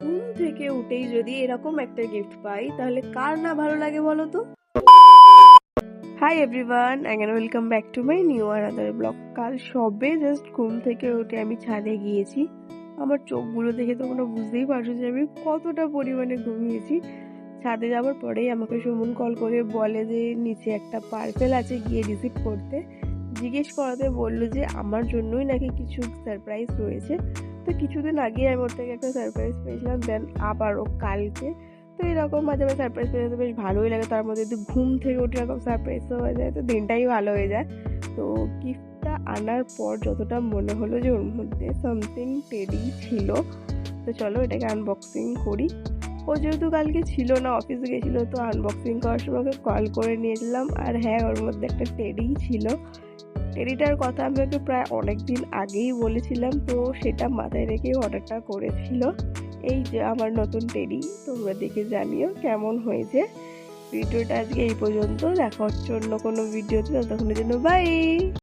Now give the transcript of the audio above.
ঘুম থেকে উঠেই যদি এরকম একটা গিফট পাই তাহলে কার না ভালো লাগে বলো তো। Hi everyone again welcome back to my new another blog. কাল সবে জাস্ট ঘুম থেকে উঠে আমি ছাদে গিয়েছি। আমার চোখগুলো দেখে তোমরা বুঝতেই পারছো যে আমি কতটা পরিমাণে ঘুমিয়েছি। ছাদে যাওয়ার পরেই আমাকে সুমন কল করে বলে যে নিচে একটা পার্সেল আছে, গিয়ে রিসিভ করতে। জিজ্ঞেস করাতে বললো যে আমার জন্যই নাকি কিছু সারপ্রাইজ রয়েছে। তো কিছুদিন আগে আমি ওর থেকে একটা সারপ্রাইজ পেয়েছিলাম, দেন আবারও কালকে। তো এরকম মাঝে মাঝে সারপ্রাইজ পেয়ে যেতে বেশ ভালোই লাগে, তার মধ্যে যদি ঘুম থেকে উঠে এরকম সারপ্রাইজ হয়ে যায় তো দিনটাই ভালো হয়ে যায়। তো গিফটটা আনার পর যতটা মনে হলো যে ওর মধ্যে সামথিং টেডি ছিল। তো চলো এটাকে আনবক্সিং করি। ও যেহেতু কালকে ছিল না, অফিসে গেছিলো, তো আনবক্সিং করার সময় ওকে কল করে নিয়েছিলাম। আর হ্যাঁ, ওর মধ্যে একটা টেডি ছিল। টেডিটার কথা আমি ওকে প্রায় অনেক দিন আগেই বলেছিলাম, তো সেটা মাথায় রেখে অর্ডারটা করেছিল। এই যে আমার নতুন টেডি, তোমরা দেখে জানিও কেমন হয়েছে। ভিডিওটা আজকে এই পর্যন্ত, দেখা হচ্ছে অন্য কোনো ভিডিওতে, ততক্ষণের জন্য বাই।